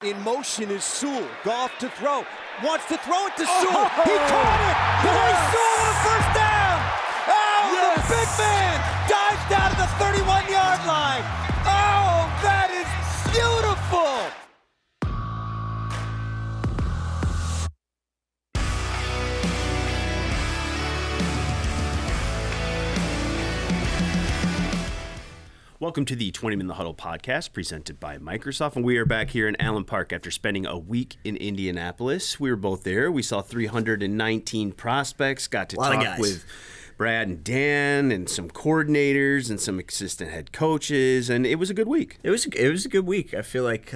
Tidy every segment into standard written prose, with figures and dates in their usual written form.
In motion is Sewell. Goff to throw. Wants to throw it to Sewell. He caught it. Corey Sewell with a first down. Oh, yes. The big man dives down to the 31-yard line. Oh, that is beautiful. Welcome to the Twentyman the Huddle podcast presented by Microsoft, and we are back here in Allen Park after spending a week in Indianapolis. We were both there. We saw 319 prospects, got to talk with Brad and Dan and some coordinators and some assistant head coaches, and it was a good week. It was a good week. I feel like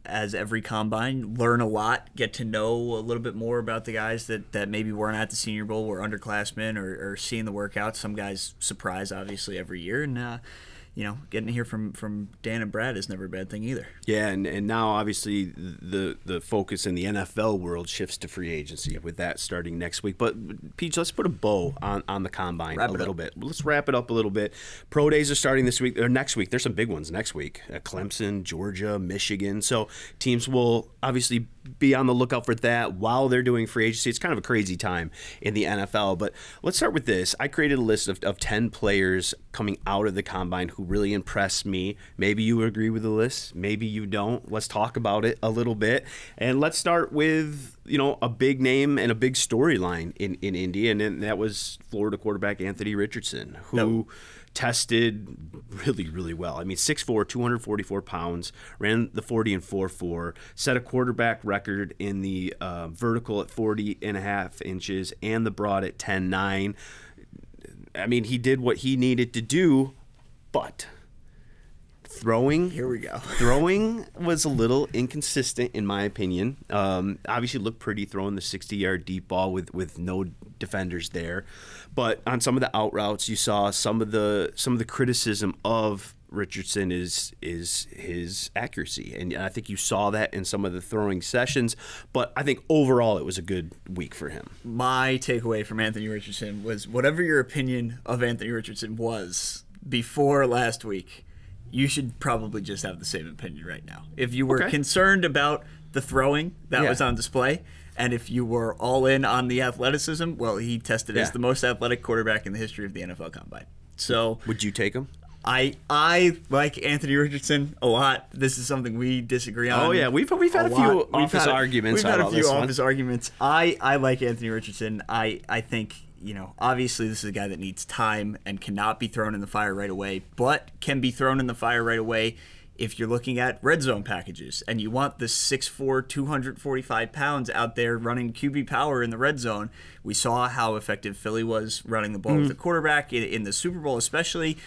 as every combine, learn a lot, get to know a little bit more about the guys that maybe weren't at the Senior Bowl, were underclassmen, or seeing the workouts. Some guys surprise, obviously, every year, and you know, getting to hear from Dan and Brad is never a bad thing either. Yeah, and now obviously the focus in the NFL world shifts to free agency with that starting next week. But Peach, let's put a bow on the combine a little bit. Let's wrap it up a little bit. Pro days are starting this week or next week. There's some big ones next week. Clemson, Georgia, Michigan. So teams will obviously be on the lookout for that while they're doing free agency. It's kind of a crazy time in the NFL. But let's start with this. I created a list of 10 players coming out of the combine who really impressed me. Maybe you agree with the list. Maybe you don't. Let's talk about it a little bit. And let's start with, you know, a big name and a big storyline in Indy, and that was Florida quarterback Anthony Richardson, who tested really, really well. I mean, 6'4", 244 pounds, ran the 40 and 4.4, set a quarterback record in the vertical at 40.5 inches and the broad at 10.9. I mean, he did what he needed to do, but throwing was a little inconsistent in my opinion. Obviously looked pretty throwing the 60-yard deep ball with no defenders there, but on some of the out routes you saw some of the criticism of Richardson is his accuracy, and I think you saw that in some of the throwing sessions. But I think overall it was a good week for him. My takeaway from Anthony Richardson was, whatever your opinion of Anthony Richardson was before last week, you should probably just have the same opinion right now. If you were concerned about the throwing that was on display, and if you were all in on the athleticism, well, he tested as the most athletic quarterback in the history of the NFL Combine. So, would you take him? I like Anthony Richardson a lot. This is something we disagree on. Oh yeah, we've had a few office arguments. We've had a few office arguments. I like Anthony Richardson. I think, you know, obviously this is a guy that needs time and cannot be thrown in the fire right away, but can be thrown in the fire right away if you're looking at red zone packages and you want the 6'4", 245 pounds out there running QB power in the red zone. We saw how effective Philly was running the ball with the quarterback in the Super Bowl especially.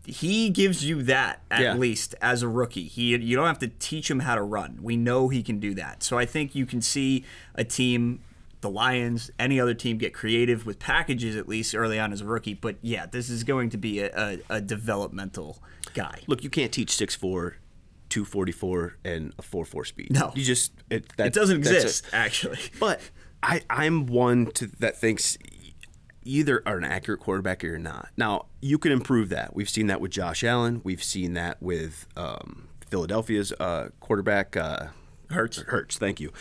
He gives you that at least as a rookie. You don't have to teach him how to run. We know he can do that. So I think you can see a team, the Lions, any other team, get creative with packages at least early on as a rookie. But yeah, this is going to be a developmental guy. Look, you can't teach 6'4", 244 and a 4.4 speed. No, you just it doesn't exist actually. But I'm one that thinks either are an accurate quarterback or you're not. Now, you can improve that. We've seen that with Josh Allen. We've seen that with Philadelphia's quarterback, Hurts, thank you.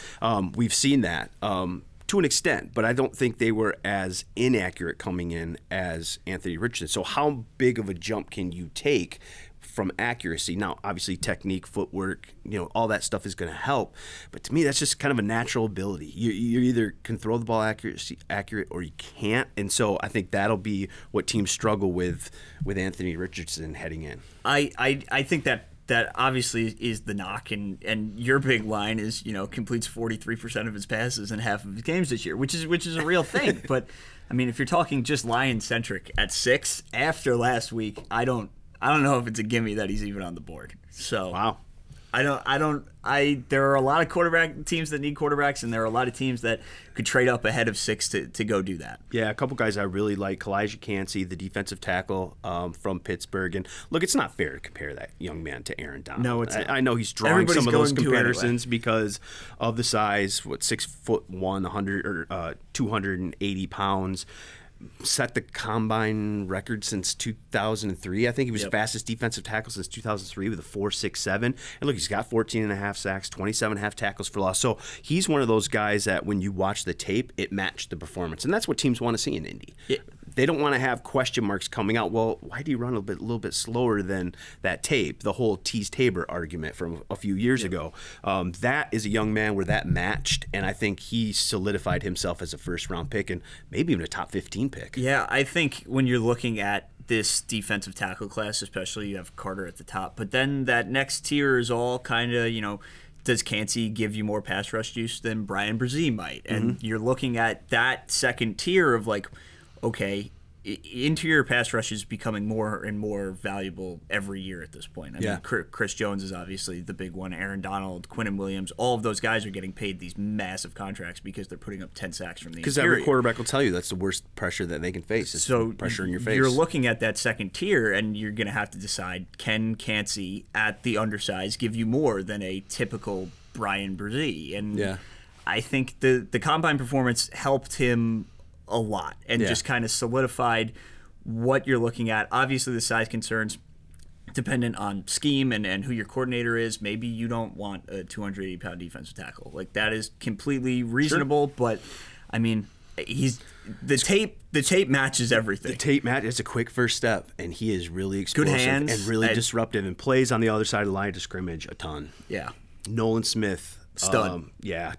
We've seen that to an extent, but I don't think they were as inaccurate coming in as Anthony Richardson. So how big of a jump can you take from accuracy? Now, obviously, technique, footwork, you know, all that stuff is going to help. But to me, that's just kind of a natural ability. You either can throw the ball accurate or you can't. And so I think that'll be what teams struggle with Anthony Richardson heading in. I think that obviously is the knock, and your big line is, you know, completes 43% of his passes in half of his games this year, which is a real thing. But I mean, if you're talking just Lion-centric at 6 after last week, I don't know if it's a gimme that he's even on the board. So wow. There are a lot of quarterback teams that need quarterbacks, and there are a lot of teams that could trade up ahead of 6 to go do that. Yeah, a couple guys I really like. Kalijah Cansey, the defensive tackle from Pittsburgh. And look, it's not fair to compare that young man to Aaron Donald. No, it's not. I know he's drawing some of those comparisons because of the size, 6'1", 280 pounds. set the combine record since 2003. I think he was fastest defensive tackle since 2003 with a 4.67. And look, he's got 14.5 sacks, 27.5 tackles for loss. So he's one of those guys that when you watch the tape, it matched the performance. And that's what teams want to see in Indy. Yeah. They don't want to have question marks coming out. Well, why do you run a little bit slower than that tape? The whole Tease Tabor argument from a few years ago. That is a young man where that matched, and I think he solidified himself as a first-round pick and maybe even a top 15 pick. Yeah, I think when you're looking at this defensive tackle class, especially, you have Carter at the top. But then that next tier is all kind of, does Cansey give you more pass rush use than Brian Brzee might? And you're looking at that second tier of like, okay, interior pass rush is becoming more and more valuable every year at this point. I mean, Chris Jones is obviously the big one. Aaron Donald, Quinnen Williams, all of those guys are getting paid these massive contracts because they're putting up 10 sacks from the interior. Because every quarterback will tell you that's the worst pressure that they can face is pressure in your face. You're looking at that second tier, and you're going to have to decide, can Cansey at the undersize give you more than a typical Brian Brzee? And I think the combine performance helped him a lot and just kind of solidified what you're looking at. Obviously, the size concerns dependent on scheme and who your coordinator is. Maybe you don't want a 280-pound defensive tackle. Like, that is completely reasonable, but I mean, the tape matches everything. The tape match is a quick first step, and he is really explosive good hands and really disruptive and plays on the other side of the line of scrimmage a ton. Yeah. Nolan Smith. Stud.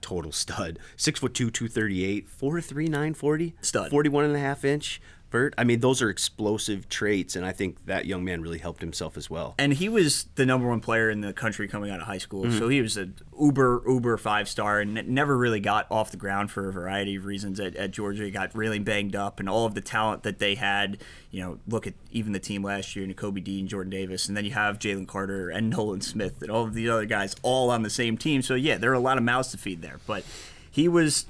Total stud. 6'2", 238, 4'3", 940. Stud. 41.5 inch vert. I mean, those are explosive traits, and I think that young man really helped himself as well. And he was the #1 player in the country coming out of high school, so he was an uber 5-star and never really got off the ground for a variety of reasons at Georgia. He got really banged up, and all of the talent that they had, look at even the team last year, Nakobe Dean, Jordan Davis, and then you have Jalen Carter and Nolan Smith and all of the other guys all on the same team. So, yeah, there are a lot of mouths to feed there. But he was,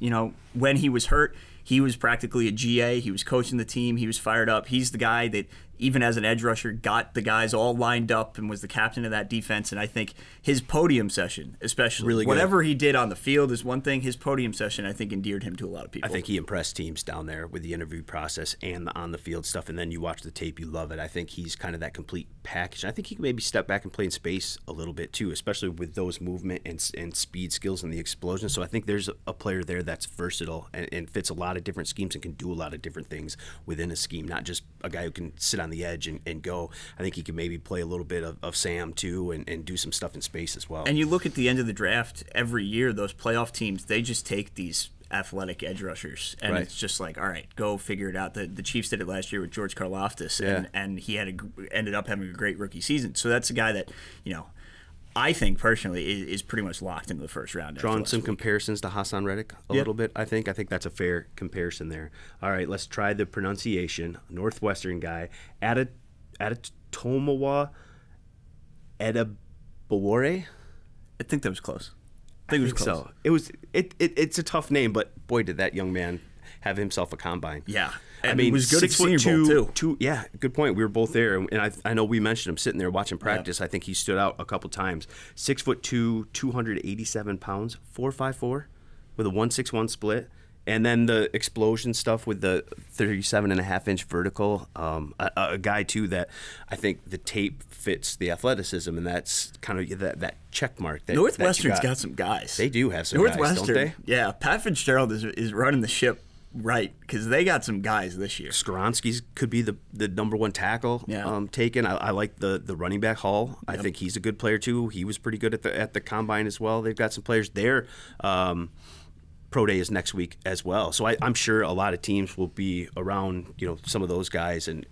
when he was hurt, he was practically a GA. He was coaching the team. He was fired up. He's the guy that, even as an edge rusher, got the guys all lined up and was the captain of that defense. And I think his podium session, especially, really whatever he did on the field is one thing. His podium session, I think, endeared him to a lot of people. I think he impressed teams down there with the interview process and the on-the-field stuff. And then you watch the tape, you love it. I think he's kind of that complete package. I think he can maybe step back and play in space a little bit, too, especially with those movement and speed skills and the explosion. So I think there's a player there that's versatile and fits a lot of different schemes and can do a lot of different things within a scheme, not just a guy who can sit on the edge and go. I think he can maybe play a little bit of Sam, too, and do some stuff in space as well. And you look at the end of the draft, every year, those playoff teams, they just take these athletic edge rushers, and it's just like, all right, go figure it out. The Chiefs did it last year with George Karlaftis, and he ended up having a great rookie season. So that's a guy that, I think personally is pretty much locked into the first round. Drawing some comparisons to Hassan Reddick a little bit, I think that's a fair comparison there. All right, let's try the pronunciation. Northwestern guy, Adetomowa Edebawore. I think that was close. I think it was close. So. It's a tough name, but boy, did that young man have himself a combine. Yeah. And I mean, he was good at Senior Bowl, too. Yeah, good point. We were both there, and I know we mentioned him sitting there watching practice. I think he stood out a couple times. 6'2", 287 pounds, 4.54, with a 1.61 split. And then the explosion stuff with the 37.5-inch vertical. A guy, too, that I think the tape fits the athleticism, and that's kind of that check mark. Northwestern's got some guys. They do have some guys, don't they? Yeah, Pat Fitzgerald is running the ship right, because they got some guys this year. Skoronski's could be the #1 tackle taken. I like the running back Hall. I think he's a good player, too. He was pretty good at the combine as well. They've got some players there. Pro Day is next week as well, so I'm sure a lot of teams will be around, some of those guys and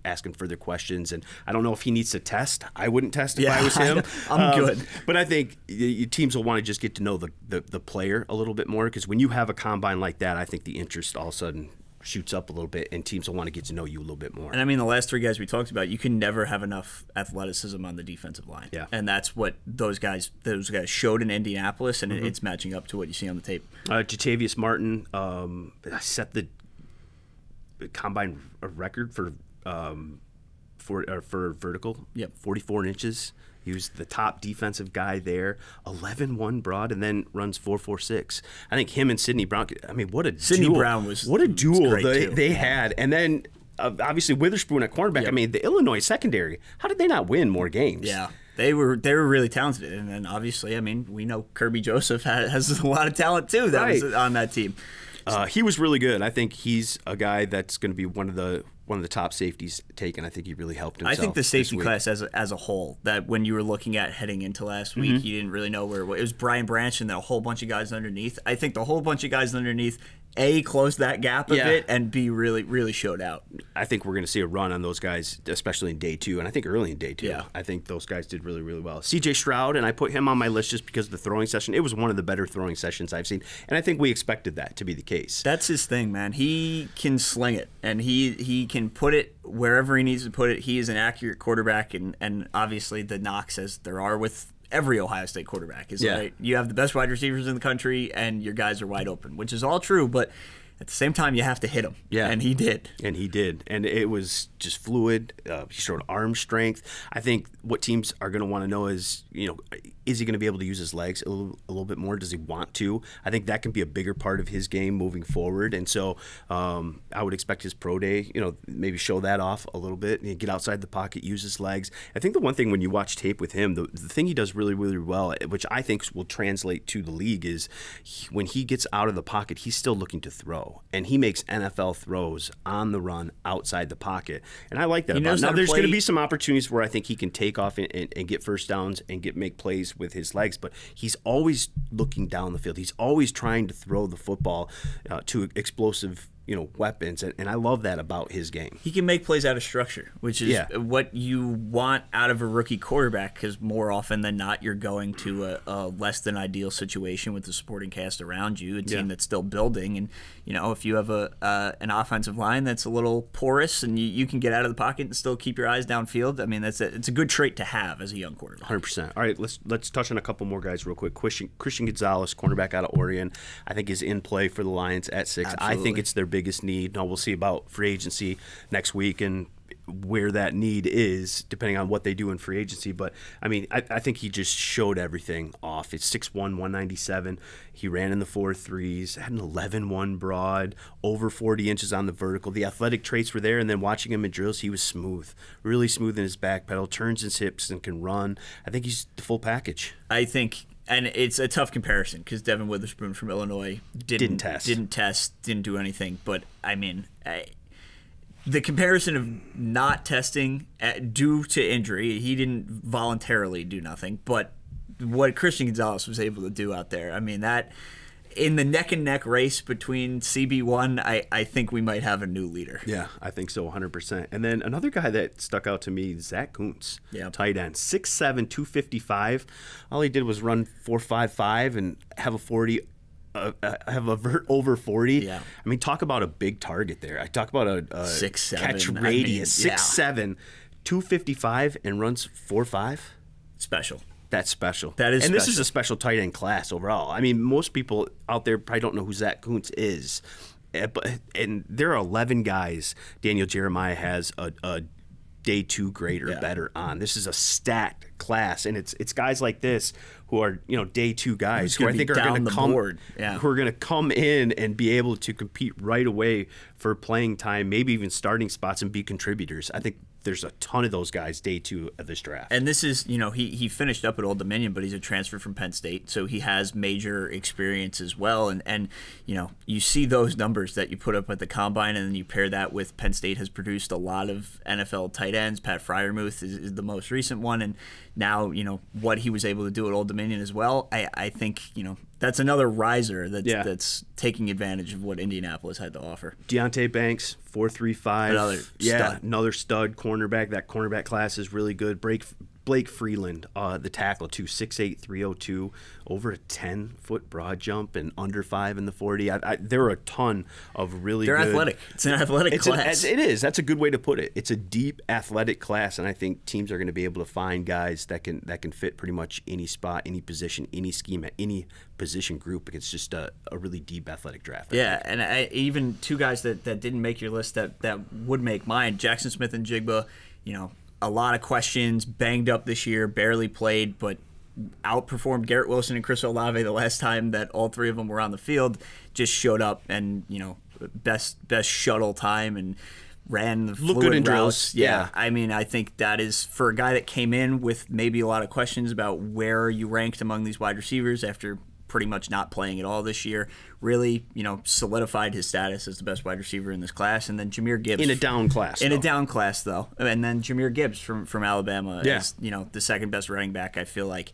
asking further questions. And I don't know if he needs to test. I wouldn't test if I was him. I'm good, but I think teams will want to just get to know the player a little bit more, because when you have a combine like that, I think the interest all of a sudden shoots up a little bit, and teams will want to get to know you a little bit more. And I mean, the last three guys we talked about, you can never have enough athleticism on the defensive line. Yeah. And that's what those guys showed in Indianapolis, and it's matching up to what you see on the tape. Jatavius Martin set the combine record for vertical. 44 inches. He was the top defensive guy there. 11-1 broad, and then runs 4.46. I think him and Sidney Brown. I mean, what a Sidney duel! Brown was what a duel they yeah. had, and then. Obviously, Witherspoon at cornerback. Yep. I mean, the Illinois secondary. How did they not win more games? Yeah, they were really talented, and then obviously, I mean, we know Kirby Joseph has a lot of talent too. That was on that team. He was really good. I think he's a guy that's going to be one of the top safeties taken. I think he really helped himself. I think the safety class as a whole, that when you were looking at heading into last week, you didn't really know where it was Brian Branch and then a whole bunch of guys underneath. I think the whole bunch of guys underneath closed that gap a bit, and B, really showed out. I think we're going to see a run on those guys, especially in day 2, and I think early in day 2. Yeah. I think those guys did really well. C.J. Stroud, and I put him on my list just because of the throwing session. It was one of the better throwing sessions I've seen, and I think we expected that to be the case. That's his thing, man. He can sling it, and he can put it wherever he needs to put it. He is an accurate quarterback, and obviously the knocks, as there are with every Ohio State quarterback, is right. You have the best wide receivers in the country, and your guys are wide open, which is all true, but at the same time, you have to hit him. Yeah. And he did. And he did. And it was just fluid. He showed arm strength. I think what teams are going to want to know is, is he going to be able to use his legs a little bit more? Does he want to? I think that can be a bigger part of his game moving forward. And so I would expect his pro day, maybe show that off a little bit, get outside the pocket, use his legs. I think the one thing when you watch tape with him, the thing he does really well, which I think will translate to the league, is when he gets out of the pocket, he's still looking to throw. And he makes NFL throws on the run outside the pocket. And I like that. Now, there's going to be some opportunities where I think he can take off and get first downs and make plays with his legs, but he's always looking down the field. He's always trying to throw the football to explosive weapons, and I love that about his game. He can make plays out of structure, which is what you want out of a rookie quarterback, because more often than not, you're going to a less than ideal situation with the supporting cast around you, a team that's still building, and if you have an offensive line that's a little porous and you can get out of the pocket and still keep your eyes downfield, I mean, it's a good trait to have as a young quarterback. 100%. All right, let's touch on a couple more guys real quick. Christian Gonzalez, cornerback out of Oregon, I think is in play for the Lions at 6. Absolutely. I think it's their biggest need. Now we'll see about free agency next week and where that need is, depending on what they do in free agency. But I mean, I think he just showed everything off. It's 6'1", 197. He ran in the 4.3s, had an 11-1 broad, over 40 inches on the vertical. The athletic traits were there, and then watching him in drills, he was smooth, really smooth in his back pedal, turns his hips and can run. I think he's the full package. I think. And it's a tough comparison because Devin Witherspoon from Illinois didn't test, didn't do anything. But, I mean, the comparison of not testing due to injury, he didn't voluntarily do nothing. But what Christian Gonzalez was able to do out there, I mean, that in the neck-and-neck race between CB1, I think we might have a new leader. Yeah, I think so, 100%. And then another guy that stuck out to me, Zach Kuntz, tight end, 6'7", 255. All he did was run 4.55 and have a 40. Have a vert over 40. Yeah. I mean, talk about a big target there. I talk about a 6'7", catch radius, 6'7", 255, and runs 4.5. Special. That's special. That is and special. This is a special tight end class overall. I mean, most people out there probably don't know who Zach Kuntz is. And there are 11 guys Daniel Jeremiah has a day 2 grade or better on. This is a stacked class, and it's guys like this who are day 2 guys who I think are going to come who are going to come in and be able to compete right away for playing time, maybe even starting spots, and be contributors. I think there's a ton of those guys day 2 of this draft. And this is, he finished up at Old Dominion, but he's a transfer from Penn State, so he has major experience as well. And you see those numbers that you put up at the Combine, and then you pair that with Penn State has produced a lot of NFL tight ends. Pat Freiermuth is the most recent one, and now, what he was able to do at Old Dominion as well. I think, that's another riser that's taking advantage of what Indianapolis had to offer. Deontay Banks, 4.35. Another stud cornerback. That cornerback class is really good. Blake Freeland, the tackle, 6'8", 302, over a 10-foot broad jump and under 5 in the 40. There are a ton of really They're good. athletic. It's an athletic class. It is. That's a good way to put it. It's a deep athletic class, and I think teams are going to be able to find guys that can fit pretty much any spot, any position, any scheme, at any position group. It's just a really deep athletic draft. And even 2 guys that didn't make your list that would make mine, Jackson Smith and Jigba, a lot of questions, banged up this year, barely played, but outperformed Garrett Wilson and Chris Olave the last time that all three of them were on the field. Just showed up and, best shuttle time and ran the look good in routes. drills. Yeah, I mean, I think that is for a guy that came in with maybe a lot of questions about where you ranked among these wide receivers after pretty much not playing at all this year. Really, solidified his status as the best wide receiver in this class. And then Jahmyr Gibbs in a down class. A down class, though. And then Jahmyr Gibbs from Alabama is the second best running back. I feel like.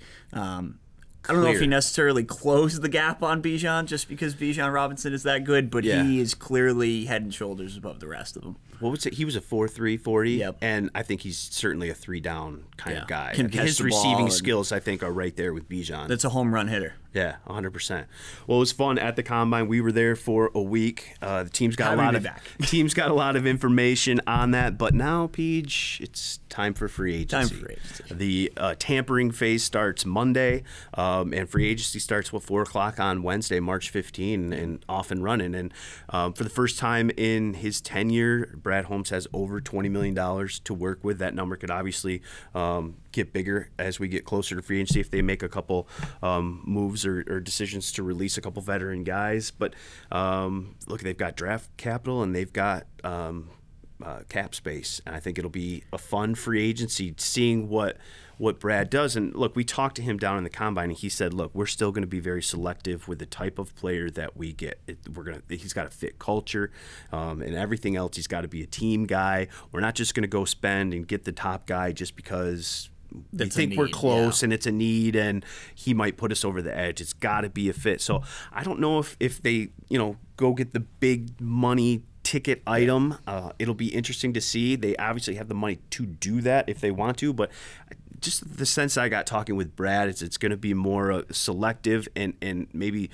I don't know if he necessarily closed the gap on Bijan just because Bijan Robinson is that good, but he is clearly head and shoulders above the rest of them. What was it? He was a 4.3 40, yep. And I think he's certainly a 3-down kind of guy. Can catch his the receiving ball skills, I think, are right there with Bijan. That's a home run hitter. Yeah, 100%. Well, it was fun at the Combine. We were there for a week. The team's got a lot of information on that. But now, Peach, it's time for free agency. The tampering phase starts Monday, and free agency starts 4 o'clock on Wednesday, March 15, and off and running. And for the first time in his tenure, Brad Holmes has over $20 million to work with. That number could obviously get bigger as we get closer to free agency if they make a couple moves or decisions to release a couple veteran guys. But look, they've got draft capital and they've got cap space, and I think it'll be a fun free agency seeing what Brad does. And look, we talked to him down in the Combine, and he said, look, we're still going to be very selective with the type of player that we get. He's got to fit culture and everything else. He's got to be a team guy. We're not just going to go spend and get the top guy just because we think we're close and it's a need and he might put us over the edge. It's got to be a fit. So I don't know if they go get the big money ticket item. It'll be interesting to see. They obviously have the money to do that if they want to, but just the sense I got talking with Brad is it's going to be more selective and maybe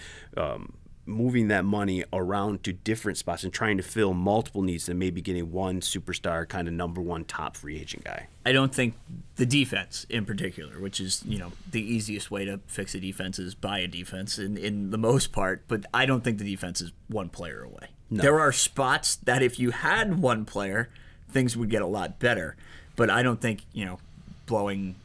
moving that money around to different spots and trying to fill multiple needs than maybe getting one superstar kind of number one top free agent guy. I don't think the defense in particular, which is, the easiest way to fix a defense is buy a defense in the most part, but I don't think the defense is one player away. No. There are spots that if you had one player, things would get a lot better, but I don't think, blowing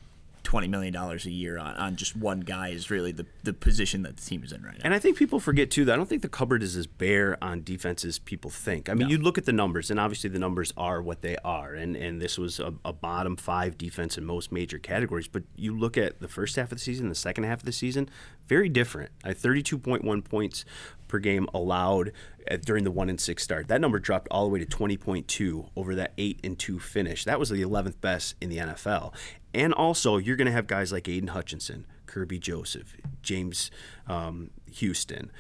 $20 million a year on just one guy is really the position that the team is in right now. And I think people forget, too, that I don't think the cupboard is as bare on defense as people think. I mean, you look at the numbers, and obviously the numbers are what they are, and this was a bottom 5 defense in most major categories, but you look at the first half of the season, the second half of the season, very different. 32.1 points per game allowed during the 1-6 start. That number dropped all the way to 20.2 over that 8-2 finish. That was the 11th best in the NFL. And also, you're going to have guys like Aiden Hutchinson, Kirby Joseph, James Houston,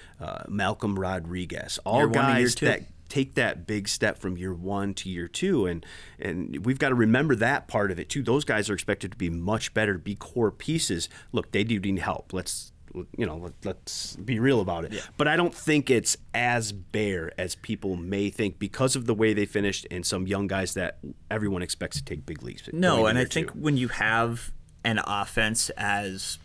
Malcolm Rodriguez, all guys that take that big step from year 1 to year 2, and we've got to remember that part of it too. Those guys are expected to be much better, be core pieces. Look, they do need help. Let's be real about it. Yeah. But I don't think it's as bare as people may think because of the way they finished and some young guys that everyone expects to take big leaps. No, and I think when you have an offense as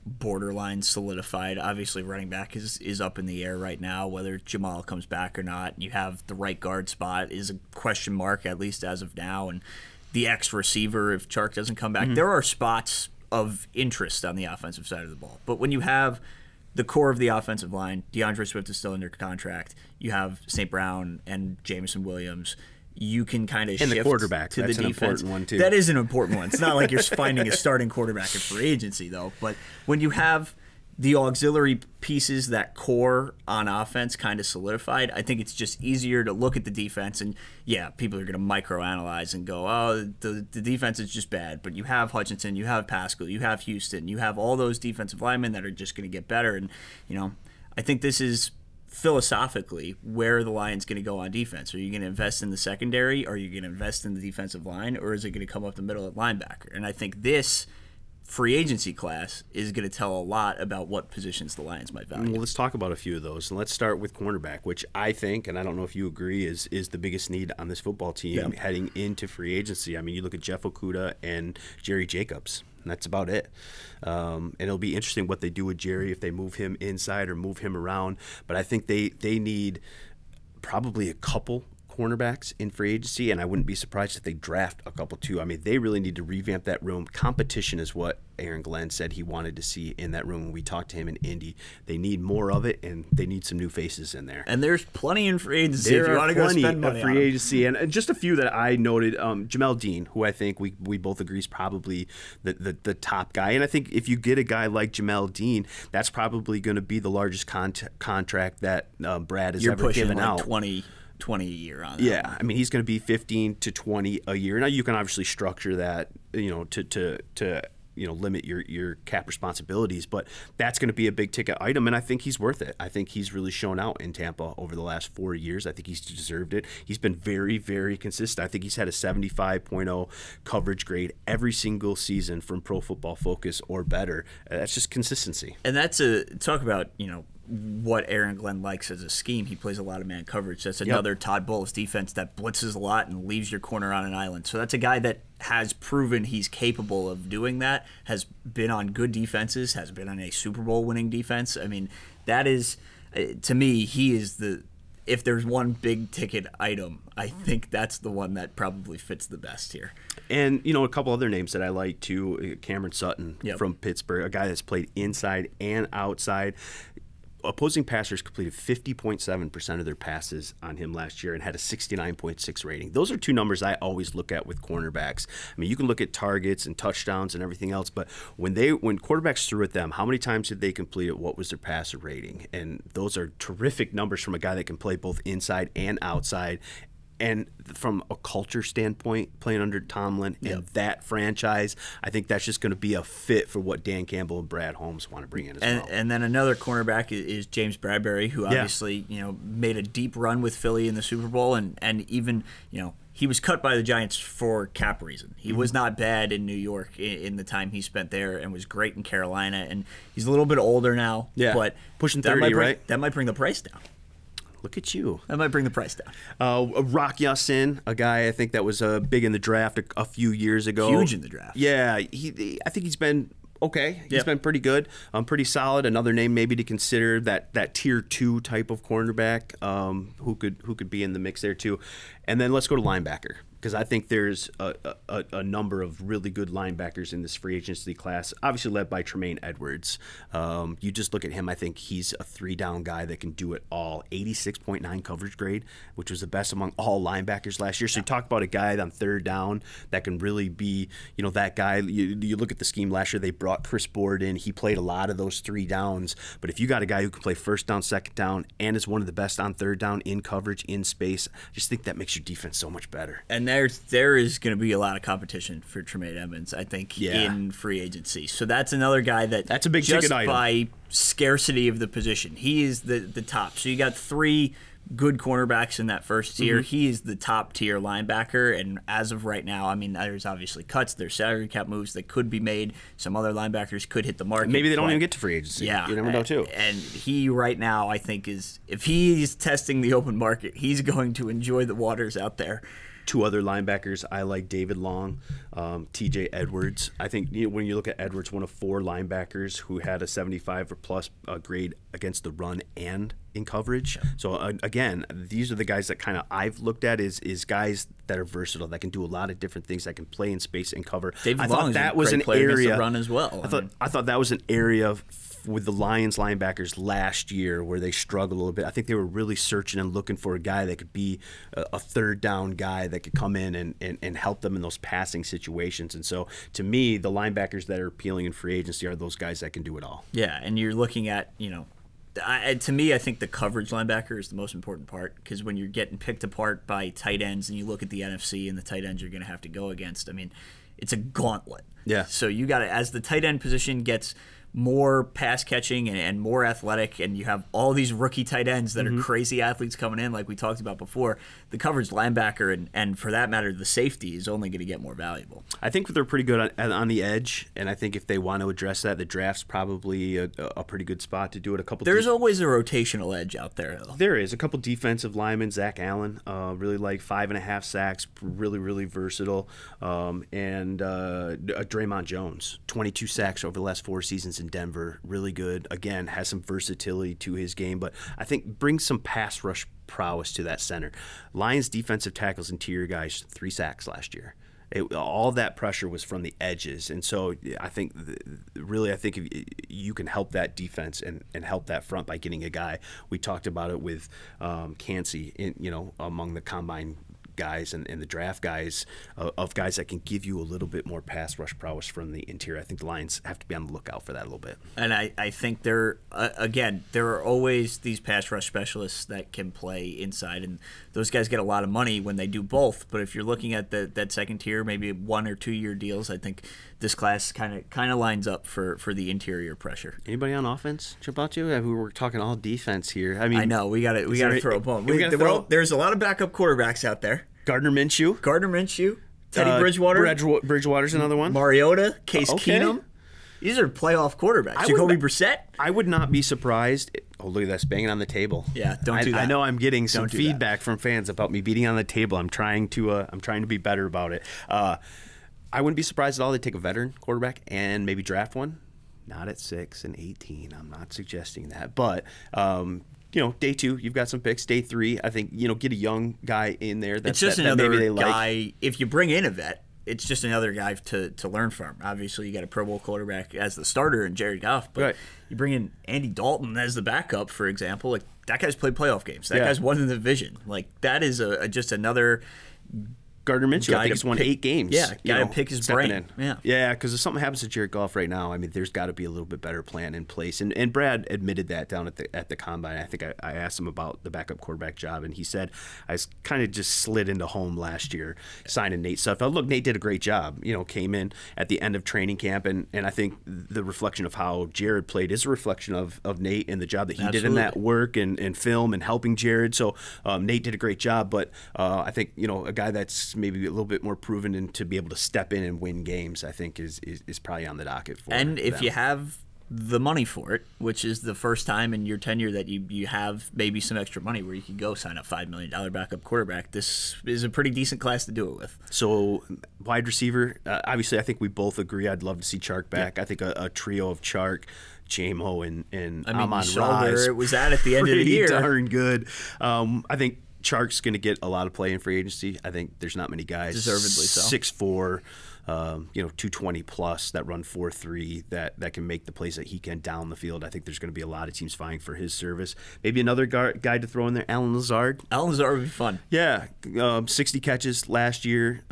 borderline solidified, obviously running back is up in the air right now, whether Jamal comes back or not. You have the right guard spot is a question mark, at least as of now, and the X receiver, if Chark doesn't come back, there are spots of interest on the offensive side of the ball. But when you have the core of the offensive line, DeAndre Swift is still under contract, you have St. Brown and Jameson Williams, you can kind of shift the quarterback to that's the defense. An important one too. That is an important one. It's not like you're finding a starting quarterback in free agency, though. But when you have the auxiliary pieces, that core on offense kind of solidified, I think it's just easier to look at the defense and, people are going to microanalyze and go, oh, the defense is just bad. But you have Hutchinson, you have Pascal, you have Houston, you have all those defensive linemen that are just going to get better. And, I think this is philosophically where the Lions going to go on defense. Are you going to invest in the secondary? Are you going to invest in the defensive line? Or is it going to come up the middle at linebacker? And I think this free agency class is going to tell a lot about what positions the Lions might value. Well, let's talk about a few of those. And let's start with cornerback, which I think, and I don't know if you agree, is the biggest need on this football team heading into free agency. I mean, you look at Jeff Okudah and Jerry Jacobs. And that's about it. And it'll be interesting what they do with Jerry, if they move him inside or move him around. But I think they need probably a couple cornerbacks in free agency, and I wouldn't be surprised if they draft a couple too. I mean, they really need to revamp that room. Competition is what Aaron Glenn said he wanted to see in that room when we talked to him in Indy. They need more of it, and they need some new faces in there. And there's plenty in free agency if you want to go spend money on free agency. And just a few that I noted, Jamel Dean, who I think we both agree is probably the top guy. And I think if you get a guy like Jamel Dean, that's probably going to be the largest contract that Brad has ever given out. 20 a year on that. Yeah, I mean, he's going to be 15 to 20 a year. Now you can obviously structure that, to limit your cap responsibilities, but that's going to be a big ticket item, and I think he's worth it. I think he's really shown out in Tampa over the last 4 years. I think he's deserved it. He's been very, very consistent. I think he's had a 75.0 coverage grade every single season from Pro Football Focus or better. That's just consistency. And that's talk about, what Aaron Glenn likes as a scheme. He plays a lot of man coverage. That's another Todd Bowles defense that blitzes a lot and leaves your corner on an island. So that's a guy that has proven he's capable of doing that, has been on good defenses, has been on a Super Bowl winning defense. I mean, that is, to me, he is if there's one big ticket item, I think that's the one that probably fits the best here. And, a couple other names that I like too, Cameron Sutton from Pittsburgh, a guy that's played inside and outside. Opposing passers completed 50.7% of their passes on him last year and had a 69.6 rating. Those are two numbers I always look at with cornerbacks. I mean, you can look at targets and touchdowns and everything else, but when quarterbacks threw at them, how many times did they complete it? What was their passer rating? And those are terrific numbers from a guy that can play both inside and outside. And from a culture standpoint, playing under Tomlin and that franchise, I think that's just going to be a fit for what Dan Campbell and Brad Holmes want to bring in as well. And then another cornerback is James Bradbury, who obviously made a deep run with Philly in the Super Bowl, and even he was cut by the Giants for cap reason. He was not bad in New York in the time he spent there, and was great in Carolina. And he's a little bit older now, but pushing 30, right? That might bring the price down. Look at you. That might bring the price down. Rock Ya-Sin, a guy I think that was big in the draft a few years ago. Huge in the draft. Yeah, I think he's been okay. He's been pretty good, pretty solid. Another name maybe to consider, that tier 2 type of cornerback who could be in the mix there too. And then let's go to linebacker, because I think there's a number of really good linebackers in this free agency class, obviously led by Tremaine Edwards. You just look at him, I think he's a 3-down guy that can do it all. 86.9 coverage grade, which was the best among all linebackers last year. So you talk about a guy on 3rd down that can really be, that guy. You look at the scheme last year, they brought Chris Board in. He played a lot of those 3 downs. But if you got a guy who can play 1st down, 2nd down, and is one of the best on 3rd down in coverage, in space, I just think that makes your defense so much better. And there is going to be a lot of competition for Tremaine Edmonds, I think, in free agency. So that's another guy that's a big ticket item. Just by scarcity of the position, he is the top. So you got 3 good cornerbacks in that first tier. He is the top tier linebacker, and as of right now, I mean, there's obviously cuts, there's salary cap moves that could be made. Some other linebackers could hit the market. Maybe they don't even get to free agency. Yeah, you never know too. And he right now, I think, if he's testing the open market, he's going to enjoy the waters out there. 2 other linebackers I like: David Long, T.J. Edwards. I think when you look at Edwards, one of 4 linebackers who had a 75 or plus grade against the run and in coverage. So again, these are the guys that kind of I've looked at is guys that are versatile, that can do a lot of different things, that can play in space and cover. David Long that was an area run as well. I thought that was an area with the Lions linebackers last year where they struggled a little bit. I think they were really searching and looking for a guy that could be a 3rd down guy that could come in and help them in those passing situations. And so to me, the linebackers that are appealing in free agency are those guys that can do it all. Yeah, and you're looking at, to me, I think the coverage linebacker is the most important part, because when you're getting picked apart by tight ends and you look at the NFC and the tight ends you're going to have to go against, I mean, it's a gauntlet. Yeah. So you got to, as the tight end position gets more pass catching and more athletic, and you have all these rookie tight ends that are crazy athletes coming in, like we talked about before, the coverage linebacker and for that matter the safety is only going to get more valuable. I think they're pretty good on the edge, and I think if they want to address that, the draft's probably a pretty good spot to do it. There's always a rotational edge out there, though. There is a couple defensive linemen. Zach Allen, really like 5.5 sacks, really versatile, and Draymond Jones, 22 sacks over the last 4 seasons in Denver, really good. Again, has some versatility to his game, but I think brings some pass rush prowess to that center. Lions defensive tackles, interior guys, 3 sacks last year. All that pressure was from the edges, and so I think if you can help that defense and help that front by getting a guy. We talked about it with Cansey, among the combine guys and the draft guys, of guys that can give you a little bit more pass rush prowess from the interior. I think the Lions have to be on the lookout for that a little bit. And I think there are always these pass rush specialists that can play inside, and those guys get a lot of money when they do both. But if you're looking at that second tier, maybe 1 or 2 year deals, I think this class kind of lines up for the interior pressure. Anybody on offense jump out to you? We were talking all defense here. I mean, I know we got to throw a bone. There's a lot of backup quarterbacks out there. Gardner Minshew, Teddy Bridgewater. Bridgewater's another one. Mariota, Case Keenum. These are playoff quarterbacks. Jacoby Brissett. I would not be surprised. Oh, look at that, banging on the table. Yeah, don't do that. I know I'm getting some feedback from fans about me beating on the table. I'm trying to be better about it. I wouldn't be surprised at all they take a veteran quarterback and maybe draft one. Not at 6 and 18. I'm not suggesting that, but. Day 2, you've got some picks. Day 3, I think, get a young guy in there. It's just another guy. If you bring in a vet, it's just another guy to learn from. Obviously, you got a Pro Bowl quarterback as the starter in Jared Goff, but you bring in Andy Dalton as the backup, for example. Like, that guy's played playoff games. That guy's won in the division. Like, that is just another Gardner Minshew, I think, has won 8 games. Yeah, got to pick his brain. Yeah, because if something happens to Jared Goff right now, I mean, there's got to be a little bit better plan in place. And Brad admitted that down at the combine. I think I asked him about the backup quarterback job, and he said, I kind of just slid into home last year, signing Nate Sudfeld. Look, Nate did a great job. Came in at the end of training camp, and I think the reflection of how Jared played is a reflection of Nate and the job that he did in that work and film and helping Jared. So Nate did a great job, but I think a guy that's maybe a little bit more proven and to be able to step in and win games, I think is probably on the docket for And if them. you have the money for it, which is the first time in your tenure that you have maybe some extra money where you can go sign a $5 million backup quarterback, this is a pretty decent class to do it with. So wide receiver, obviously I think we both agree I'd love to see Chark back. I think a trio of Chark, J-Mo, and Amon-Ra where it was at the end of the year. Pretty darn good. I think Chark's going to get a lot of play in free agency. I think there's not many guys, deservedly so, 6'4", 220 plus that run 4.3 that can make the plays that he can down the field. I think there's going to be a lot of teams vying for his service. Maybe another guy to throw in there, Allen Lazard. Allen Lazard would be fun. Yeah, 60 catches last year.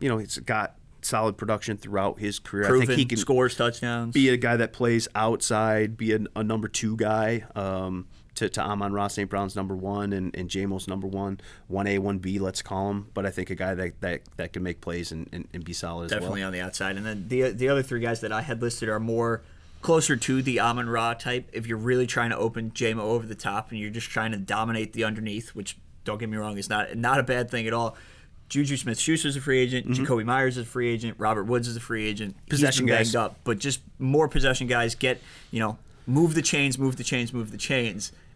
He's got solid production throughout his career. Proven, I think he can scores touchdowns. Be a guy that plays outside, be a number 2 guy. To Amon-Ra, St. Brown's number 1 and J-Mo's number 1, 1A, 1B, let's call him. But I think a guy that can make plays and be solid as well. Definitely on the outside. And then the other 3 guys that I had listed are more closer to the Amon-Ra type. If you're really trying to open J-Mo over the top and you're just trying to dominate the underneath, which, don't get me wrong, is not a bad thing at all. Juju Smith-Schuster's a free agent. Jacoby Myers is a free agent. Robert Woods is a free agent. Possession guys. Banged up, but just more possession guys. Move the chains,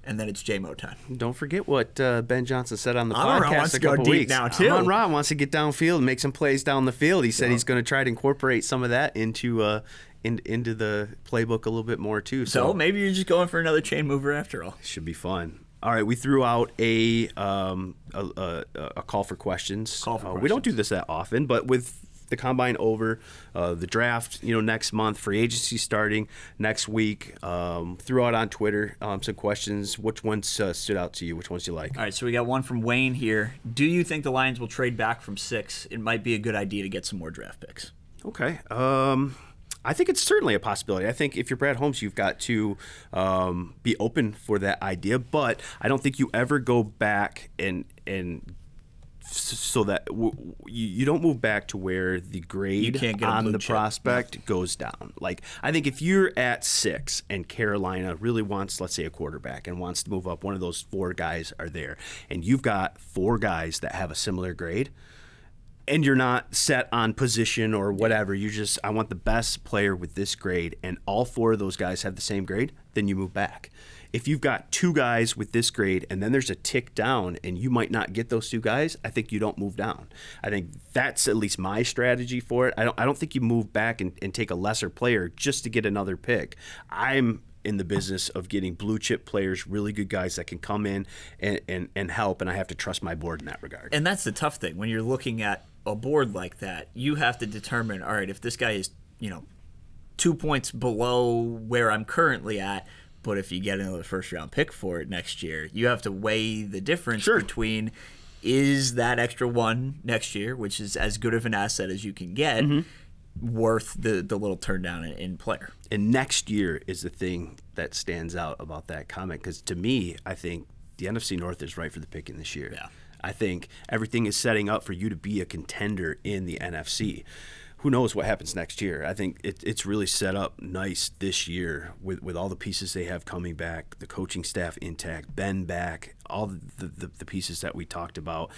and then it's J-Mo time. Don't forget what Ben Johnson said on the Amon-Ra podcast wants a to go couple deep weeks. now, too. Amon-Ra wants to get downfield and make some plays down the field. He said he's going to try to incorporate some of that into the playbook a little bit more, too. So maybe you're just going for another chain mover after all. Should be fun. All right, we threw out a call for questions. We don't do this that often, but with the combine over, the draft, next month, free agency starting next week. Threw out on Twitter some questions. Which ones stood out to you? Which ones do you like? All right, so we got one from Wayne here. Do you think the Lions will trade back from 6? It might be a good idea to get some more draft picks. Okay. I think it's certainly a possibility. I think if you're Brad Holmes, you've got to be open for that idea. But I don't think you ever go back and so that you don't move back to where the grade on the prospect goes down. Like, I think if you're at 6 and Carolina really wants, let's say, a quarterback and wants to move up, one of those 4 guys are there, and you've got 4 guys that have a similar grade, and you're not set on position or whatever, you just, I want the best player with this grade, and all 4 of those guys have the same grade, then you move back. If you've got 2 guys with this grade and then there's a tick down and you might not get those 2 guys, I think you don't move down. I think that's at least my strategy for it. I don't think you move back and take a lesser player just to get another pick. I'm in the business of getting blue chip players, really good guys that can come in and help, and I have to trust my board in that regard. And that's the tough thing. When you're looking at a board like that, you have to determine, all right, if this guy is, 2 points below where I'm currently at, but if you get another first-round pick for it next year, you have to weigh the difference between, is that extra one next year, which is as good of an asset as you can get, worth the little turn down in player. And next year is the thing that stands out about that comment, because to me, I think the NFC North is right for the picking this year. Yeah. I think everything is setting up for you to be a contender in the NFC. Who knows what happens next year? I think it's really set up nice this year with all the pieces they have coming back, the coaching staff intact, Ben back, all the pieces that we talked about.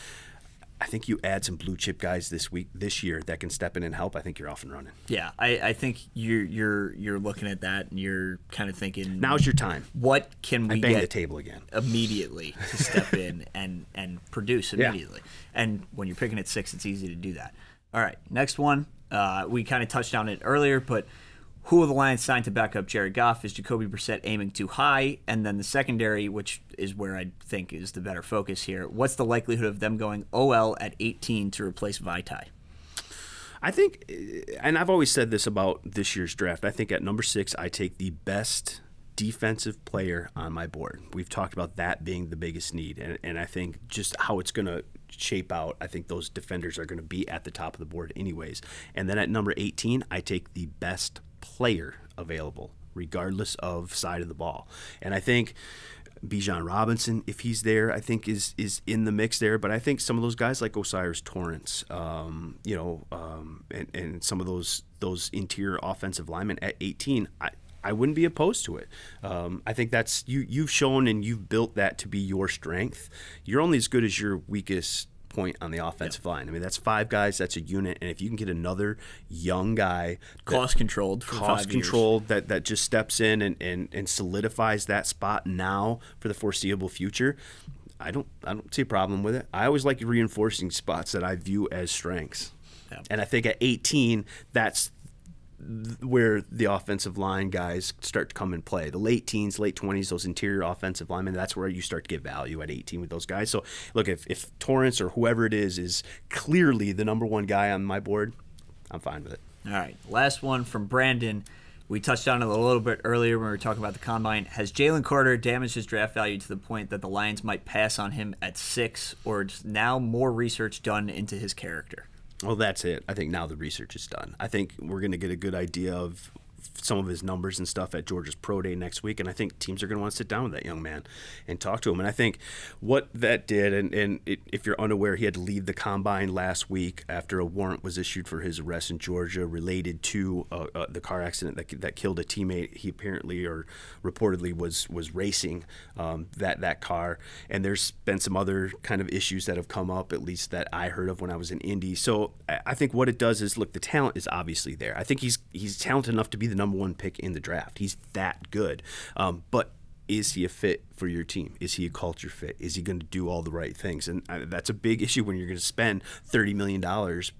I think you add some blue chip guys this year that can step in and help. I think you're off and running. Yeah, I think you're looking at that and you're kind of thinking, now's your time. What can we bang get the table again immediately to step in and produce immediately? Yeah. And when you're picking at 6, it's easy to do that. All right, next one. We kind of touched on it earlier, but who of the Lions signed to back up Jared Goff? Is Jacoby Brissett aiming too high? And then the secondary, which is where I think is the better focus here, what's the likelihood of them going OL at 18 to replace Vaitai? I think, and I've always said this about this year's draft, I think at number 6, I take the best defensive player on my board. We've talked about that being the biggest need, and I think just how it's going to shape out, I think those defenders are going to be at the top of the board anyways. And then at number 18, I take the best player available, regardless of side of the ball. And I think Bijan Robinson, if he's there, I think is in the mix there. But I think some of those guys like Osiris Torrance, and some of those interior offensive linemen at 18, I wouldn't be opposed to it. I think that's you've shown and you've built that to be your strength. You're only as good as your weakest point on the offensive line. I mean, that's 5 guys, that's a unit, and if you can get another young guy, cost controlled that just steps in and solidifies that spot now for the foreseeable future, I don't see a problem with it. I always like reinforcing spots that I view as strengths. Yeah. And I think at 18, that's where the offensive line guys start to come and play. The late teens, late 20s, those interior offensive linemen, that's where you start to get value at 18 with those guys. So, look, if Torrance or whoever it is clearly the number 1 guy on my board, I'm fine with it. All right, last one from Brandon. We touched on it a little bit earlier when we were talking about the Combine. Has Jalen Carter damaged his draft value to the point that the Lions might pass on him at 6, or is now more research done into his character? Well, that's it. I think now the research is done. I think we're going to get a good idea of some of his numbers and stuff at Georgia's Pro Day next week, and I think teams are going to want to sit down with that young man and talk to him. And I think what that did, if you're unaware, he had to leave the Combine last week after a warrant was issued for his arrest in Georgia related to the car accident that killed a teammate. He apparently or reportedly was racing that car, and there's been some other kind of issues that have come up, at least that I heard of when I was in Indy. So I think what it does is, look, the talent is obviously there. I think he's talented enough to be the number 1 pick in the draft. He's that good. But is he a fit for your team? Is he a culture fit? Is he going to do all the right things? And that's a big issue when you're going to spend $30 million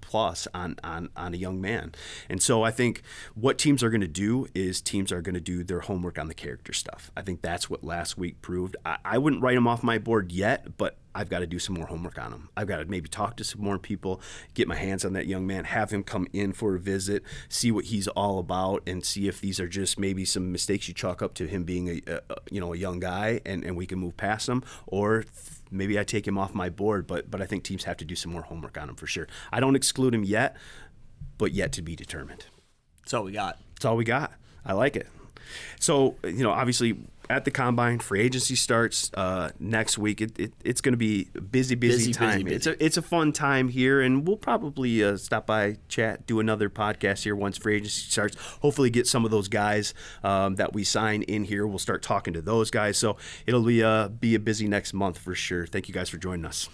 plus on a young man. And so I think what teams are going to do is teams are going to do their homework on the character stuff. I think that's what last week proved. I wouldn't write him off my board yet, but I've got to do some more homework on him. I've got to maybe talk to some more people, get my hands on that young man, have him come in for a visit, see what he's all about, and see if these are just maybe some mistakes you chalk up to him being a young guy, and we can move past him, or maybe I take him off my board. But I think teams have to do some more homework on him for sure. I don't exclude him yet, but yet to be determined. That's all we got. That's all we got. I like it. So, obviously at the Combine, free agency starts next week. It's going to be a busy time. Busy. It's a fun time here, and we'll probably stop by, chat, do another podcast here once free agency starts. Hopefully get some of those guys that we sign in here. We'll start talking to those guys. So it'll be a busy next month for sure. Thank you guys for joining us.